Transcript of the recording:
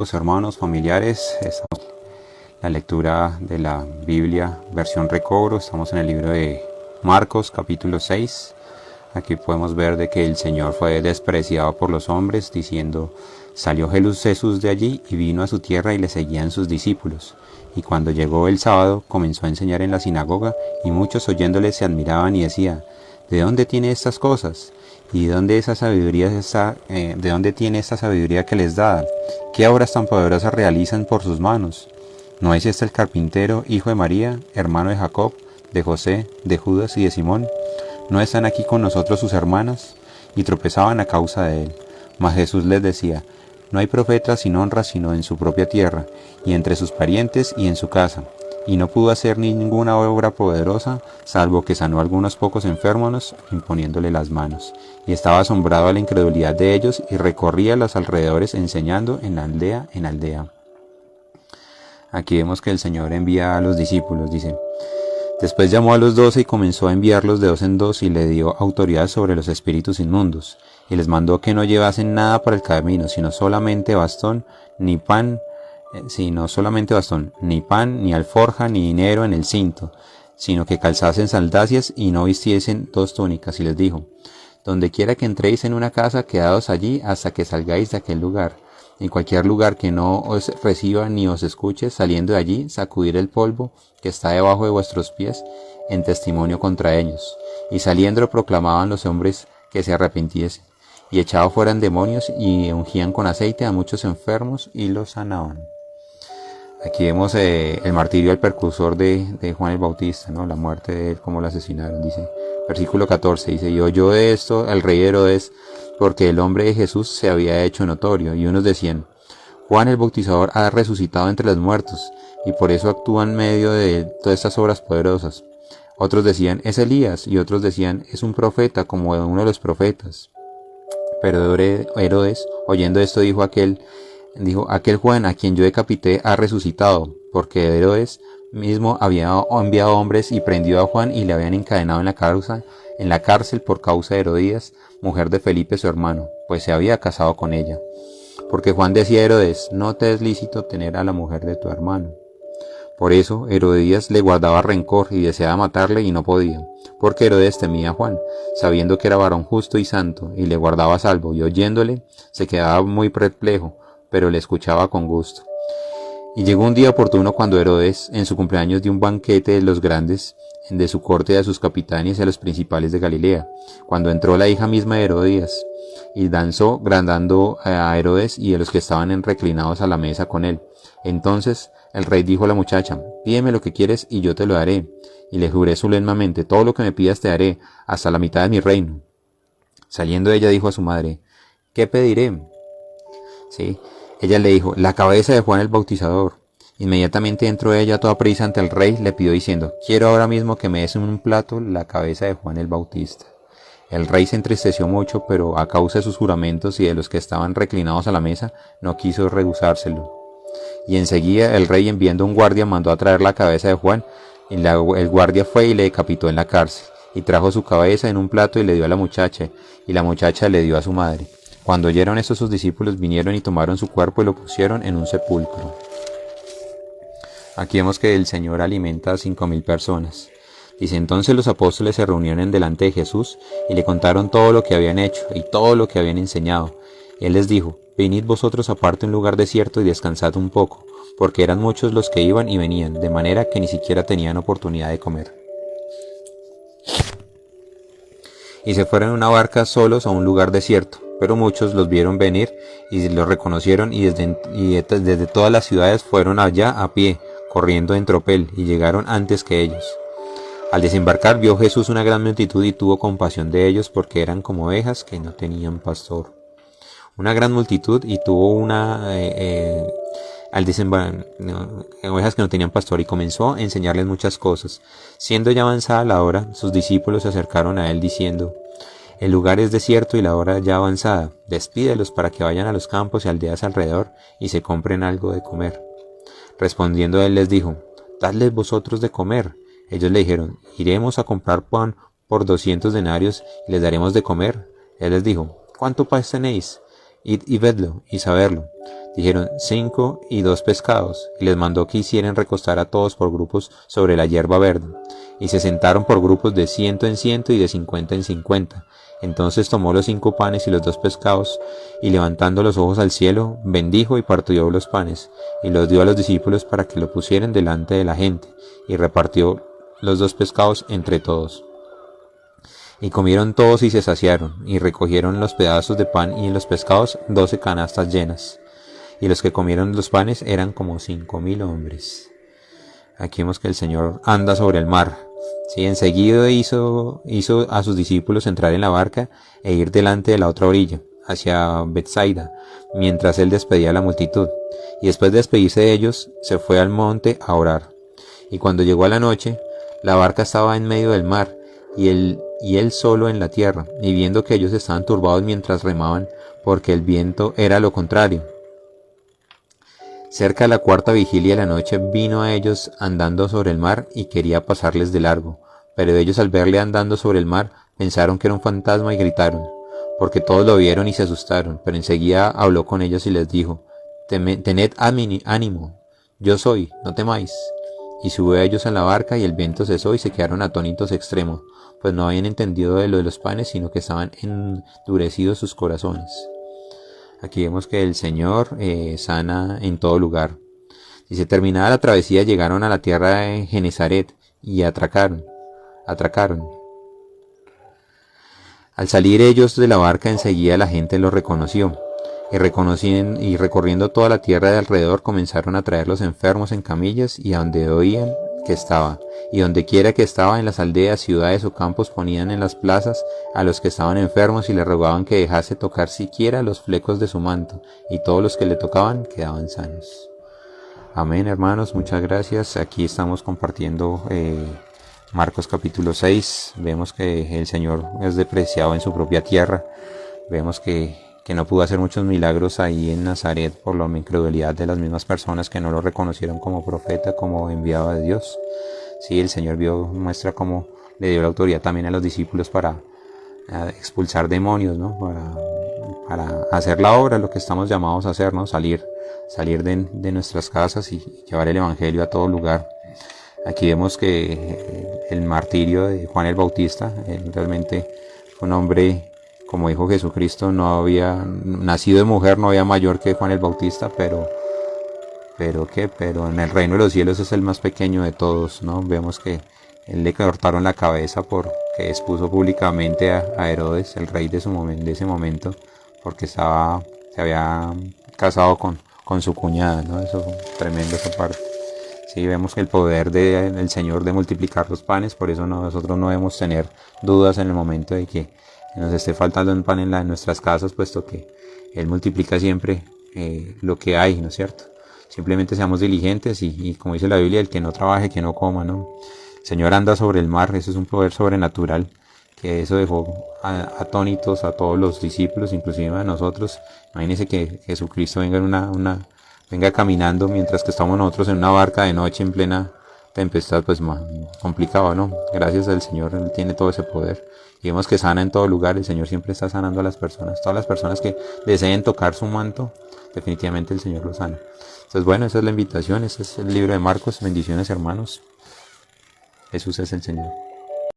Los hermanos, familiares, estamos en la lectura de la Biblia, versión recobro. Estamos en el libro de Marcos, capítulo 6. Aquí podemos ver de que el Señor fue despreciado por los hombres, diciendo: salió Jesús de allí y vino a su tierra y le seguían sus discípulos. Y cuando llegó el sábado, comenzó a enseñar en la sinagoga, y muchos oyéndole se admiraban y decían: ¿de dónde tiene estas cosas? ¿Y de dónde tiene esta sabiduría que les da? ¿Qué obras tan poderosas realizan por sus manos? ¿No es este el carpintero, hijo de María, hermano de Jacob, de José, de Judas y de Simón? ¿No están aquí con nosotros sus hermanas? Y tropezaban a causa de él. Mas Jesús les decía: no hay profeta sin honra sino en su propia tierra, y entre sus parientes y en su casa. Y no pudo hacer ninguna obra poderosa, salvo que sanó a algunos pocos enfermos, imponiéndole las manos. Y estaba asombrado a la incredulidad de ellos, y recorría los alrededores enseñando en aldea en aldea. Aquí vemos que el Señor envía a los discípulos, dice: después llamó a los 12 y comenzó a enviarlos de dos en dos, y le dio autoridad sobre los espíritus inmundos. Y les mandó que no llevasen nada para el camino, sino solamente bastón, ni pan, ni alforja, ni dinero en el cinto, sino que calzasen sandalias y no vistiesen 2 túnicas. Y les dijo: donde quiera que entréis en una casa, quedaos allí hasta que salgáis de aquel lugar. En cualquier lugar que no os reciba ni os escuche, saliendo de allí, sacudir el polvo que está debajo de vuestros pies en testimonio contra ellos. Y saliendo proclamaban los hombres que se arrepintiesen, y echaban fuera demonios, y ungían con aceite a muchos enfermos y los sanaban. Aquí vemos el martirio del precursor de Juan el Bautista, ¿no? La muerte de él, cómo lo asesinaron. Dice, versículo 14, dice: y oyó de esto el rey Herodes, porque el nombre de Jesús se había hecho notorio, y unos decían: Juan el Bautizador ha resucitado entre los muertos, y por eso actúa en medio de todas estas obras poderosas. Otros decían: es Elías, y otros decían: es un profeta, como uno de los profetas. Pero Herodes, oyendo esto, dijo: aquel Juan a quien yo decapité ha resucitado, porque Herodes mismo había enviado hombres y prendió a Juan, y le habían encadenado en la cárcel por causa de Herodías, mujer de Felipe su hermano, pues se había casado con ella. Porque Juan decía a Herodes: no te es lícito tener a la mujer de tu hermano. Por eso Herodías le guardaba rencor y deseaba matarle, y no podía, porque Herodes temía a Juan, sabiendo que era varón justo y santo, y le guardaba salvo, y oyéndole se quedaba muy perplejo, pero le escuchaba con gusto. Y llegó un día oportuno cuando Herodes, en su cumpleaños, dio un banquete de los grandes de su corte a sus capitanes y a los principales de Galilea, cuando entró la hija misma de Herodías, y danzó, grandando a Herodes y a los que estaban reclinados a la mesa con él. Entonces el rey dijo a la muchacha: pídeme lo que quieres y yo te lo daré. Y le juré solemnemente: todo lo que me pidas te daré, hasta la mitad de mi reino. Saliendo ella dijo a su madre: ¿qué pediré? Sí. Ella le dijo: la cabeza de Juan el Bautizador. Inmediatamente entró ella toda prisa ante el rey, le pidió diciendo: quiero ahora mismo que me des en un plato la cabeza de Juan el Bautista. El rey se entristeció mucho, pero a causa de sus juramentos y de los que estaban reclinados a la mesa, no quiso rehusárselo. Y enseguida el rey, enviando un guardia, mandó a traer la cabeza de Juan, y el guardia fue y le decapitó en la cárcel, y trajo su cabeza en un plato y le dio a la muchacha, y la muchacha le dio a su madre. Cuando oyeron esto, sus discípulos vinieron y tomaron su cuerpo y lo pusieron en un sepulcro. Aquí vemos que el Señor alimenta a 5,000 personas. Dice: entonces los apóstoles se reunieron delante de Jesús y le contaron todo lo que habían hecho y todo lo que habían enseñado. Él les dijo: venid vosotros aparte a un lugar desierto y descansad un poco, porque eran muchos los que iban y venían, de manera que ni siquiera tenían oportunidad de comer. Y se fueron en una barca solos a un lugar desierto, pero muchos los vieron venir y los reconocieron, y desde todas las ciudades fueron allá a pie, corriendo en tropel, y llegaron antes que ellos. Al desembarcar vio Jesús una gran multitud y tuvo compasión de ellos, porque eran como ovejas que no tenían pastor. Una gran multitud, y tuvo ovejas que no tenían pastor, y comenzó a enseñarles muchas cosas. Siendo ya avanzada la hora, sus discípulos se acercaron a él diciendo: el lugar es desierto y la hora ya avanzada, despídelos para que vayan a los campos y aldeas alrededor y se compren algo de comer. Respondiendo él les dijo: dadles vosotros de comer. Ellos le dijeron: iremos a comprar pan por 200 denarios y les daremos de comer. Él les dijo: ¿cuánto pan tenéis? Id y vedlo y saberlo. Dijeron: 5 y 2 pescados. Y les mandó que hicieran recostar a todos por grupos sobre la hierba verde. Y se sentaron por grupos de 100 en 100 y de 50 en 50. Entonces tomó los 5 panes y los 2 pescados, y levantando los ojos al cielo, bendijo y partió los panes, y los dio a los discípulos para que lo pusieran delante de la gente, y repartió los 2 pescados entre todos. Y comieron todos y se saciaron, y recogieron los pedazos de pan y los pescados 12 canastas llenas. Y los que comieron los panes eran como 5.000 hombres. Aquí vemos que el Señor anda sobre el mar. Sí, enseguida hizo a sus discípulos entrar en la barca e ir delante de la otra orilla, hacia Betsaida, mientras él despedía a la multitud. Y después de despedirse de ellos, se fue al monte a orar. Y cuando llegó a la noche, la barca estaba en medio del mar, y él solo en la tierra, y viendo que ellos estaban turbados mientras remaban, porque el viento era lo contrario. Cerca de la 4ª vigilia de la noche vino a ellos andando sobre el mar y quería pasarles de largo, pero ellos al verle andando sobre el mar pensaron que era un fantasma y gritaron, porque todos lo vieron y se asustaron, pero enseguida habló con ellos y les dijo: Tened ánimo, yo soy, no temáis. Y subió a ellos en la barca y el viento cesó y se quedaron atónitos extremos, pues no habían entendido de lo de los panes, sino que estaban endurecidos sus corazones. Aquí vemos que el Señor sana en todo lugar. Dice: terminada la travesía llegaron a la tierra de Genesaret y atracaron. Al salir ellos de la barca enseguida la gente los reconoció. Y recorriendo toda la tierra de alrededor comenzaron a traer los enfermos en camillas y a donde oían que estaba. Y donde quiera que estaba, en las aldeas, ciudades o campos, ponían en las plazas a los que estaban enfermos y le rogaban que dejase tocar siquiera los flecos de su manto, y todos los que le tocaban quedaban sanos. Amén, hermanos, muchas gracias. Aquí estamos compartiendo Marcos capítulo 6. Vemos que el Señor es despreciado en su propia tierra. Vemos que no pudo hacer muchos milagros ahí en Nazaret por la incredulidad de las mismas personas que no lo reconocieron como profeta, como enviado de Dios. Sí, el Señor muestra cómo le dio la autoridad también a los discípulos para expulsar demonios, ¿no? Para hacer la obra, lo que estamos llamados a hacer, ¿no? Salir de nuestras casas y llevar el Evangelio a todo lugar. Aquí vemos que el martirio de Juan el Bautista, él realmente fue un hombre, como dijo Jesucristo, no había nacido de mujer, no había mayor que Juan el Bautista, pero en el reino de los cielos es el más pequeño de todos, ¿no? Vemos que él le cortaron la cabeza porque expuso públicamente a Herodes, el rey de ese momento, porque se había casado con su cuñada, ¿no? Eso fue tremendo esa parte. Sí, vemos que el poder del Señor de multiplicar los panes, por eso nosotros no debemos tener dudas en el momento de que nos esté faltando un pan en nuestras casas, puesto que Él multiplica siempre lo que hay, ¿no es cierto? Simplemente seamos diligentes y como dice la Biblia, el que no trabaje, que no coma, ¿no? El Señor anda sobre el mar, eso es un poder sobrenatural, que eso dejó atónitos a todos los discípulos, inclusive a nosotros. Imagínense que Jesucristo venga caminando mientras que estamos nosotros en una barca de noche en plena tempestad, pues más complicado, ¿no? Gracias al Señor, Él tiene todo ese poder. Y vemos que sana en todo lugar, el Señor siempre está sanando a las personas. Todas las personas que deseen tocar su manto, definitivamente el Señor lo sana. Entonces, bueno, esa es la invitación, ese es el libro de Marcos. Bendiciones, hermanos. Jesús es el Señor.